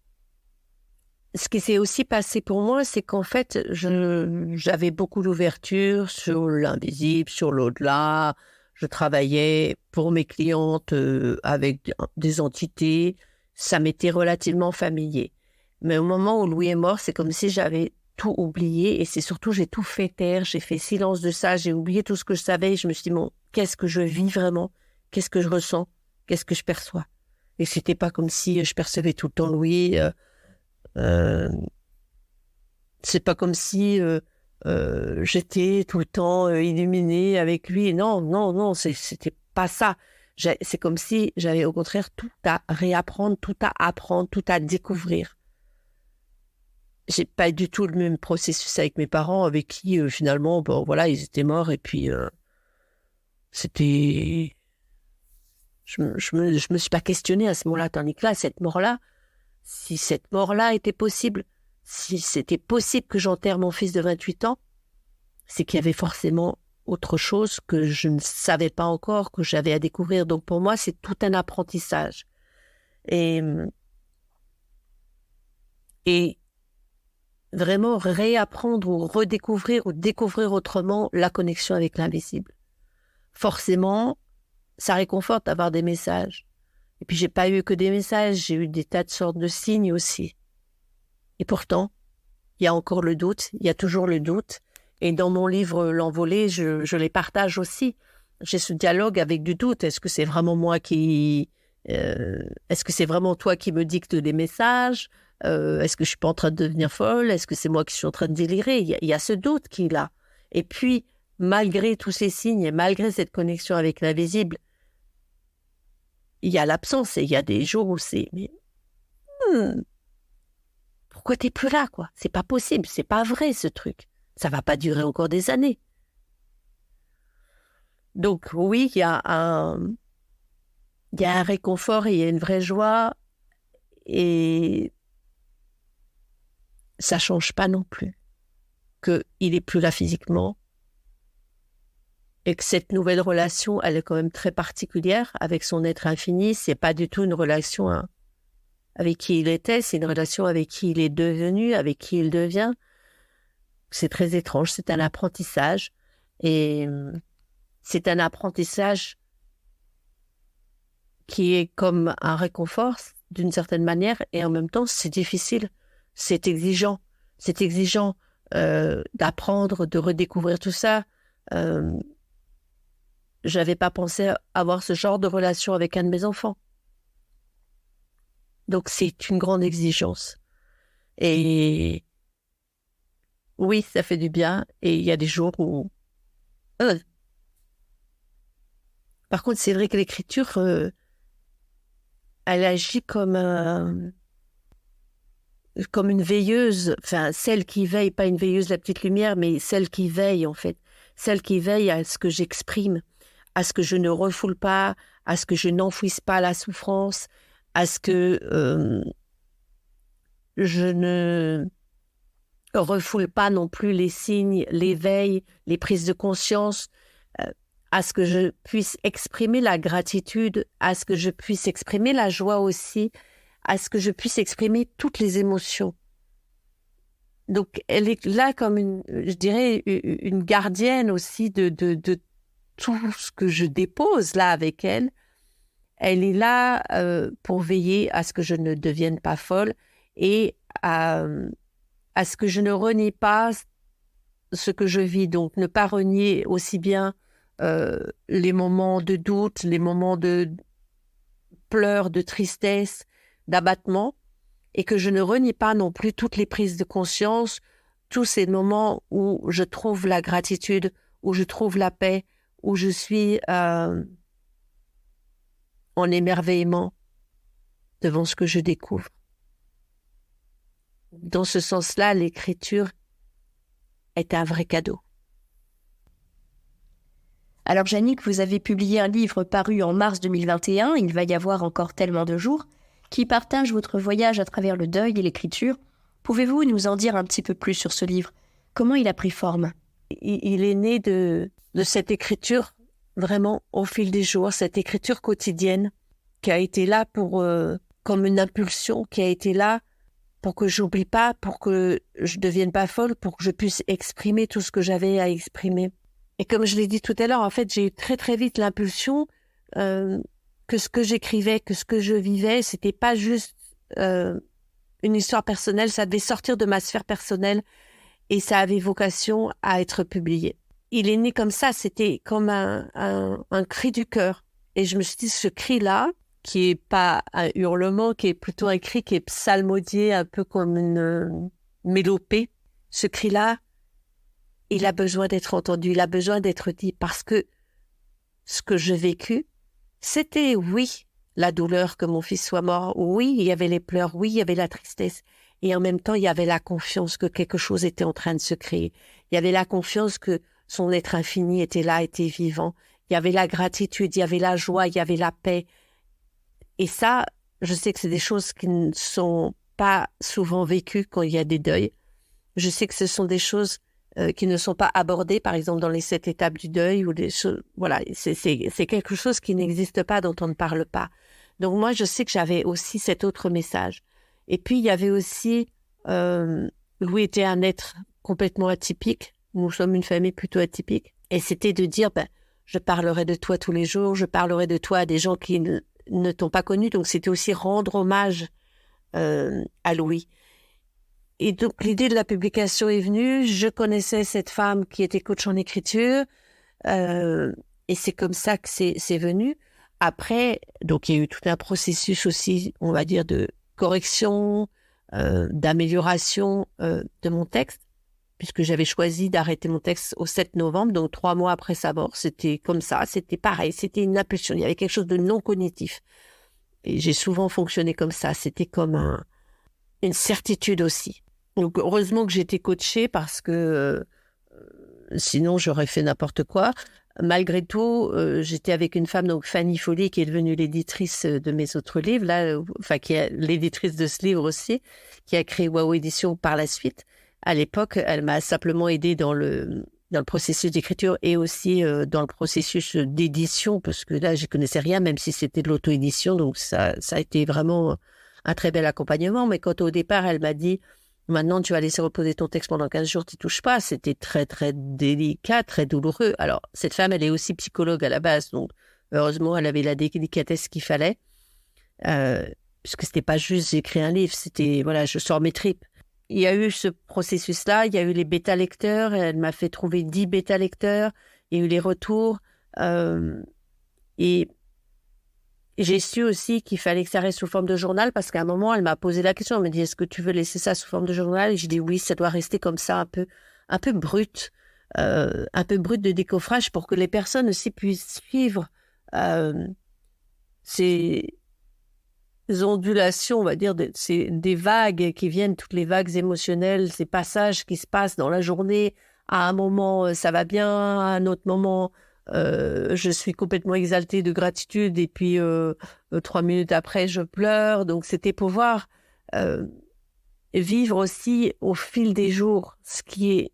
ce qui s'est aussi passé pour moi, c'est qu'en fait, j'avais beaucoup d'ouverture sur l'invisible, sur l'au-delà. Je travaillais pour mes clientes avec des entités. Ça m'était relativement familier. Mais au moment où Louis est mort, c'est comme si j'avais tout oublié. Et c'est surtout, j'ai tout fait taire, j'ai fait silence de ça, j'ai oublié tout ce que je savais. Et je me suis dit, bon, qu'est-ce que je vis vraiment? Qu'est-ce que je ressens? Qu'est-ce que je perçois? Et c'était pas comme si je percevais tout le temps Louis. C'est pas comme si j'étais tout le temps illuminée avec lui. Non, non, non, c'était pas ça. C'est comme si j'avais au contraire tout à réapprendre, tout à apprendre, tout à découvrir. J'ai pas du tout le même processus avec mes parents, avec qui finalement, bon voilà, ils étaient morts et puis c'était, je me suis pas questionnée à ce moment-là, tandis que là, cette mort-là, si cette mort-là était possible, si c'était possible que j'enterre mon fils de 28 ans, c'est qu'il y avait forcément autre chose que je ne savais pas encore, que j'avais à découvrir. Donc pour moi, c'est tout un apprentissage. Et vraiment réapprendre ou redécouvrir ou découvrir autrement la connexion avec l'invisible. Forcément, ça réconforte d'avoir des messages. Et puis j'ai pas eu que des messages, j'ai eu des tas de sortes de signes aussi. Et pourtant, il y a encore le doute, il y a toujours le doute. Et dans mon livre L'Envolée, je les partage aussi. J'ai ce dialogue avec du doute. Est-ce que c'est vraiment moi est-ce que c'est vraiment toi qui me dictes des messages? Est-ce que je suis pas en train de devenir folle? Est-ce que c'est moi qui suis en train de délirer? Il y a ce doute qui est là. Et puis, malgré tous ces signes et malgré cette connexion avec l'invisible, il y a l'absence et il y a des jours où c'est... pourquoi t'es plus là, quoi? C'est pas possible, c'est pas vrai, ce truc. Ça va pas durer encore des années. Donc, oui, il y a un réconfort et il y a une vraie joie et ça change pas non plus qu'il est plus là physiquement et que cette nouvelle relation, elle est quand même très particulière avec son être infini. C'est pas du tout une relation avec qui il était, c'est une relation avec qui il est devenu, avec qui il devient. C'est très étrange, c'est un apprentissage et c'est un apprentissage qui est comme un réconfort d'une certaine manière et en même temps c'est difficile, c'est exigeant d'apprendre, de redécouvrir tout ça. J'avais pas pensé avoir ce genre de relation avec un de mes enfants. Donc c'est une grande exigence. Et oui, ça fait du bien et il y a des jours où... Par contre, c'est vrai que l'écriture, elle agit comme une veilleuse, enfin celle qui veille, pas une veilleuse la petite lumière, mais celle qui veille en fait, celle qui veille à ce que j'exprime, à ce que je ne refoule pas, à ce que je n'enfouisse pas la souffrance, à ce que je ne refoule pas non plus les signes, l'éveil, les prises de conscience, à ce que je puisse exprimer la gratitude, à ce que je puisse exprimer la joie aussi, à ce que je puisse exprimer toutes les émotions. Donc, elle est là comme je dirais, une gardienne aussi de tout ce que je dépose là avec elle. Elle est là pour veiller à ce que je ne devienne pas folle et à ce que je ne renie pas ce que je vis. Donc, ne pas renier aussi bien les moments de doute, les moments de pleurs, de tristesse, d'abattement, et que je ne renie pas non plus toutes les prises de conscience, tous ces moments où je trouve la gratitude, où je trouve la paix, où je suis en émerveillement devant ce que je découvre. Dans ce sens-là, l'écriture est un vrai cadeau. Alors Jannick, vous avez publié un livre paru en mars 2021, Il va y avoir encore tellement de jours, qui partage votre voyage à travers le deuil et l'écriture. Pouvez-vous nous en dire un petit peu plus sur ce livre? Comment il a pris forme? Il est né de cette écriture vraiment au fil des jours, cette écriture quotidienne qui a été là pour comme une impulsion, qui a été là pour que j'oublie pas, pour que je devienne pas folle, pour que je puisse exprimer tout ce que j'avais à exprimer. Et comme je l'ai dit tout à l'heure, en fait, j'ai eu très très vite l'impulsion que ce que j'écrivais, que ce que je vivais, c'était pas juste une histoire personnelle, ça devait sortir de ma sphère personnelle et ça avait vocation à être publié. Il est né comme ça, c'était comme un cri du cœur. Et je me suis dit, ce cri-là, qui est pas un hurlement, qui est plutôt un cri qui est psalmodié, un peu comme une mélopée, ce cri-là, il a besoin d'être entendu, il a besoin d'être dit, parce que ce que j'ai vécu, c'était, oui, la douleur que mon fils soit mort, oui, il y avait les pleurs, oui, il y avait la tristesse, et en même temps, il y avait la confiance que quelque chose était en train de se créer. Il y avait la confiance que son être infini était là, était vivant. Il y avait la gratitude, il y avait la joie, il y avait la paix. Et ça, je sais que c'est des choses qui ne sont pas souvent vécues quand il y a des deuils. Je sais que ce sont des choses qui ne sont pas abordées, par exemple, dans les 7 étapes du deuil ou des choses. Voilà, c'est quelque chose qui n'existe pas, dont on ne parle pas. Donc moi, je sais que j'avais aussi cet autre message. Et puis, il y avait aussi, Louis était un être complètement atypique. Nous sommes une famille plutôt atypique. Et c'était de dire, je parlerai de toi tous les jours, je parlerai de toi à des gens qui ne t'ont pas connu. Donc, c'était aussi rendre hommage à Louis. Et donc, l'idée de la publication est venue. Je connaissais cette femme qui était coach en écriture. Et c'est comme ça que c'est venu. Après, donc, il y a eu tout un processus aussi, on va dire, de correction, d'amélioration de mon texte, puisque j'avais choisi d'arrêter mon texte au 7 novembre, donc 3 mois après sa mort. C'était comme ça, c'était pareil, c'était une impulsion. Il y avait quelque chose de non cognitif. Et j'ai souvent fonctionné comme ça. C'était comme une certitude aussi. Donc, heureusement que j'étais coachée parce que sinon, j'aurais fait n'importe quoi. Malgré tout, j'étais avec une femme, donc Fanny Folly, qui est devenue l'éditrice de mes autres livres, là, enfin, qui est l'éditrice de ce livre aussi, qui a créé Waouh Édition par la suite. À l'époque, elle m'a simplement aidée dans le processus d'écriture et aussi dans le processus d'édition, parce que là, je connaissais rien, même si c'était de l'auto-édition, donc ça a été vraiment un très bel accompagnement. Mais quand au départ, elle m'a dit, maintenant, tu vas laisser reposer ton texte pendant 15 jours, tu touches pas. C'était très, très délicat, très douloureux. Alors, cette femme, elle est aussi psychologue à la base. Donc, heureusement, elle avait la délicatesse qu'il fallait. Puisque c'était pas juste, j'écris un livre. C'était, voilà, je sors mes tripes. Il y a eu ce processus-là. Il y a eu les bêta-lecteurs. Elle m'a fait trouver 10 bêta-lecteurs. Il y a eu les retours. Et j'ai su aussi qu'il fallait que ça reste sous forme de journal parce qu'à un moment, elle m'a posé la question. Elle m'a dit, est-ce que tu veux laisser ça sous forme de journal? Et j'ai dit oui, ça doit rester comme ça, un peu brut de décoffrage pour que les personnes aussi puissent suivre ces ondulations, on va dire, des vagues qui viennent, toutes les vagues émotionnelles, ces passages qui se passent dans la journée. À un moment, ça va bien, à un autre moment, je suis complètement exaltée de gratitude et puis 3 minutes après je pleure. Donc c'était pouvoir vivre aussi au fil des jours ce qui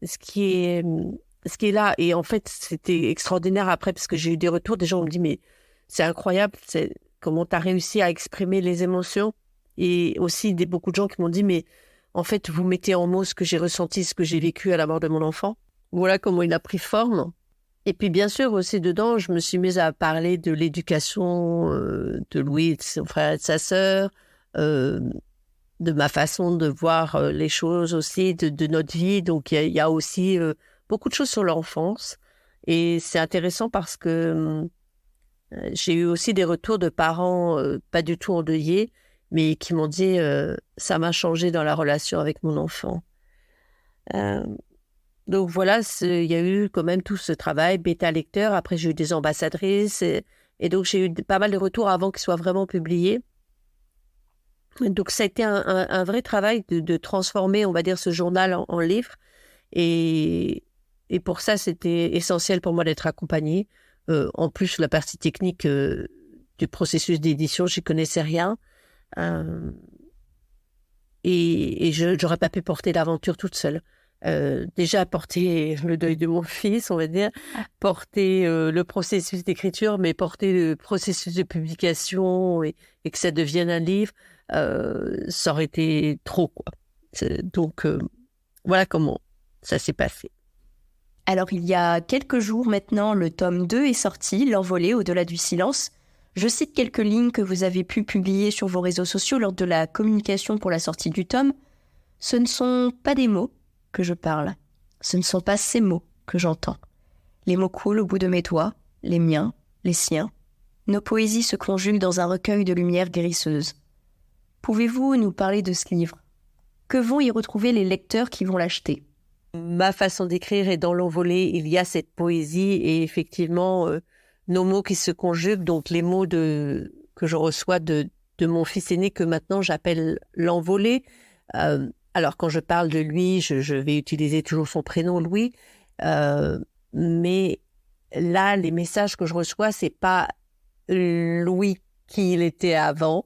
est là. Et en fait c'était extraordinaire après parce que j'ai eu des retours, des gens me disent mais c'est incroyable, c'est comment tu as réussi à exprimer les émotions. Et aussi beaucoup de gens qui m'ont dit mais en fait vous mettez en mots ce que j'ai ressenti, ce que j'ai vécu à la mort de mon enfant. Voilà comment il a pris forme. Et puis, bien sûr, aussi dedans, je me suis mise à parler de l'éducation de Louis, de son frère et de sa sœur, de ma façon de voir les choses aussi, de notre vie. Donc, il y a aussi beaucoup de choses sur l'enfance. Et c'est intéressant parce que j'ai eu aussi des retours de parents pas du tout endeuillés, mais qui m'ont dit ça m'a changé dans la relation avec mon enfant. Donc voilà, il y a eu quand même tout ce travail, bêta-lecteur. Après, j'ai eu des ambassadrices et donc j'ai eu pas mal de retours avant qu'il soit vraiment publié. Donc ça a été un vrai travail de transformer, on va dire, ce journal en livre. Et pour ça, c'était essentiel pour moi d'être accompagnée. En plus, la partie technique du processus d'édition, je n'y connaissais rien. Et je n'aurais pas pu porter l'aventure toute seule. Déjà porter le deuil de mon fils, on va dire, porter le processus d'écriture, mais porter le processus de publication et que ça devienne un livre, ça aurait été trop, quoi. Donc, voilà comment ça s'est passé. Alors, il y a quelques jours maintenant, le tome 2 est sorti, L'Envolée au-delà du silence. Je cite quelques lignes que vous avez pu publier sur vos réseaux sociaux lors de la communication pour la sortie du tome. Ce ne sont pas des mots que je parle, Ce ne sont pas ces mots que j'entends. Les mots coulent au bout de mes doigts, les miens, les siens. Nos poésies se conjuguent dans un recueil de lumière guérisseuse. Pouvez-vous nous parler de ce livre ? Que vont y retrouver les lecteurs qui vont l'acheter ? Ma façon d'écrire est dans l'envolée. Il y a cette poésie et effectivement, nos mots qui se conjuguent, donc les mots que je reçois de mon fils aîné que maintenant j'appelle l'envolée. Alors quand je parle de lui, je vais utiliser toujours son prénom Louis, mais là les messages que je reçois, c'est pas Louis qui il était avant,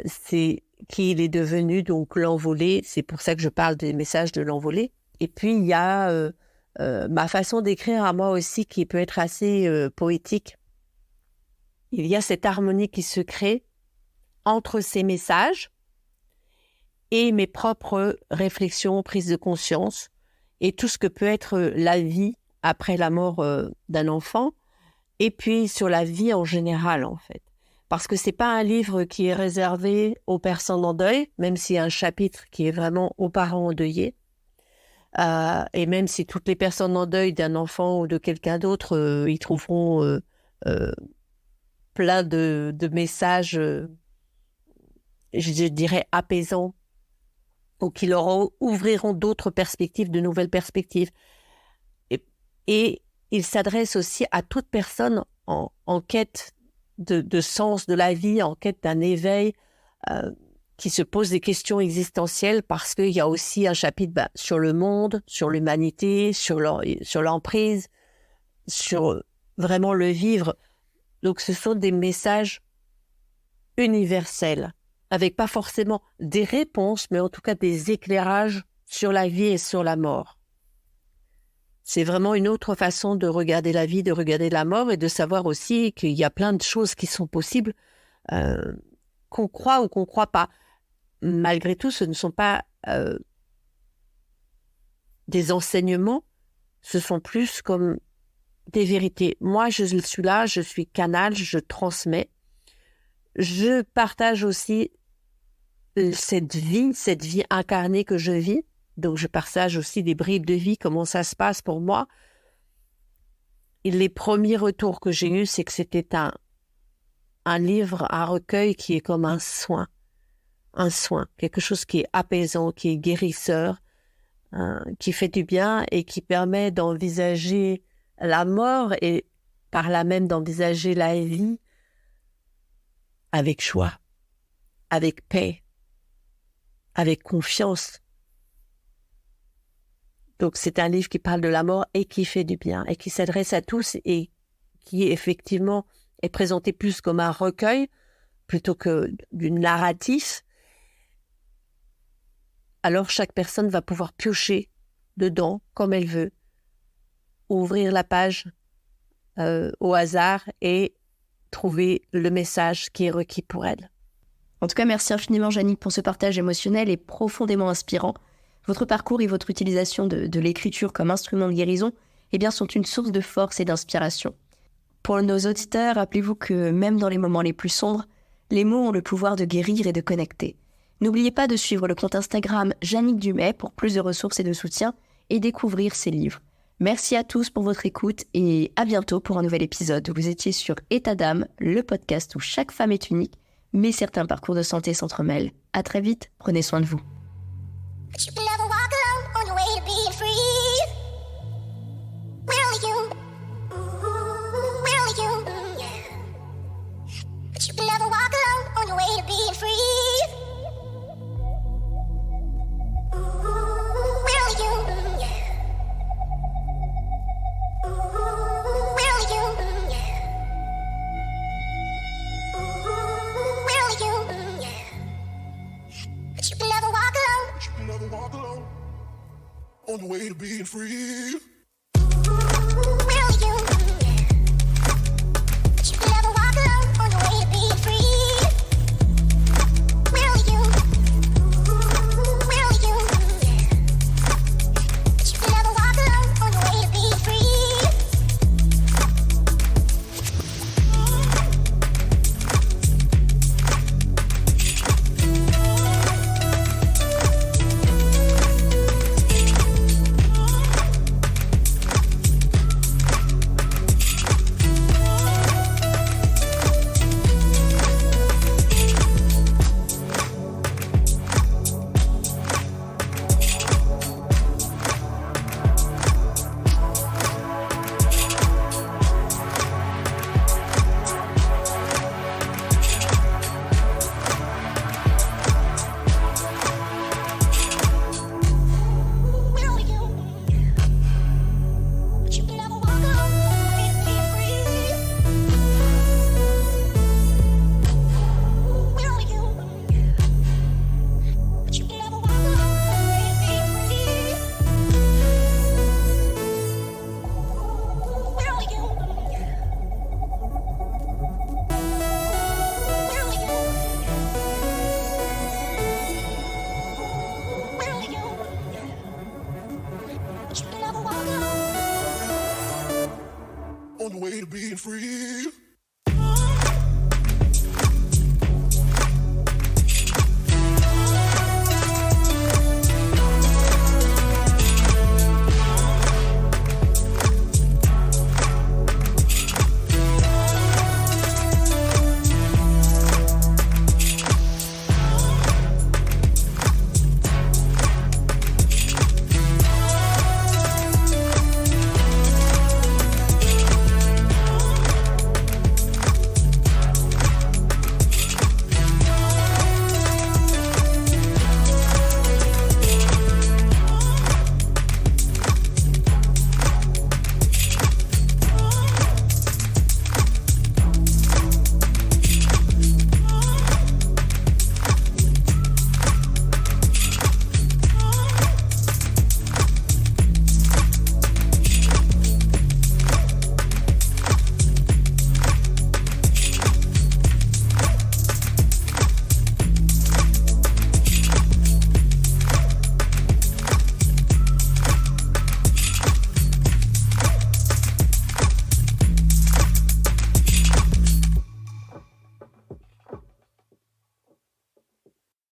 c'est qui il est devenu, donc l'envolée. C'est pour ça que je parle des messages de l'envolée. Et puis il y a ma façon d'écrire à moi aussi qui peut être assez poétique. Il y a cette harmonie qui se crée entre ces messages et mes propres réflexions, prises de conscience et tout ce que peut être la vie après la mort d'un enfant et puis sur la vie en général en fait. Parce que c'est pas un livre qui est réservé aux personnes en deuil, même s'il y a un chapitre qui est vraiment aux parents endeuillés. Et même si toutes les personnes en deuil d'un enfant ou de quelqu'un d'autre, y trouveront plein de messages, je dirais, apaisants, ou qui leur ouvriront d'autres perspectives, de nouvelles perspectives. Et il s'adresse aussi à toute personne en quête de sens de la vie, en quête d'un éveil, qui se pose des questions existentielles, parce qu'il y a aussi un chapitre sur le monde, sur l'humanité, sur l'emprise, sur vraiment le vivre. Donc ce sont des messages universels, avec pas forcément des réponses, mais en tout cas des éclairages sur la vie et sur la mort. C'est vraiment une autre façon de regarder la vie, de regarder la mort et de savoir aussi qu'il y a plein de choses qui sont possibles, qu'on croit ou qu'on ne croit pas. Malgré tout, ce ne sont pas des enseignements, ce sont plus comme des vérités. Moi, je suis là, je suis canal, je transmets. Je partage aussi cette vie incarnée que je vis. Donc, je partage aussi des bribes de vie, comment ça se passe pour moi. Et les premiers retours que j'ai eus, c'est que c'était un livre, un recueil qui est comme un soin, quelque chose qui est apaisant, qui est guérisseur, qui fait du bien et qui permet d'envisager la mort et par là même d'envisager la vie avec joie, avec paix, avec confiance. Donc c'est un livre qui parle de la mort et qui fait du bien et qui s'adresse à tous et qui effectivement est présenté plus comme un recueil plutôt que du narratif. Alors chaque personne va pouvoir piocher dedans comme elle veut, ouvrir la page au hasard et trouver le message qui est requis pour elle. En tout cas, merci infiniment Jannick pour ce partage émotionnel et profondément inspirant. Votre parcours et votre utilisation de l'écriture comme instrument de guérison sont une source de force et d'inspiration. Pour nos auditeurs, rappelez-vous que même dans les moments les plus sombres, les mots ont le pouvoir de guérir et de connecter. N'oubliez pas de suivre le compte Instagram Jannick Dumais pour plus de ressources et de soutien et découvrir ses livres. Merci à tous pour votre écoute et à bientôt pour un nouvel épisode. Vous étiez sur État d'âme, le podcast où chaque femme est unique, mais certains parcours de santé s'entremêlent. À très vite, prenez soin de vous. On the way to being free.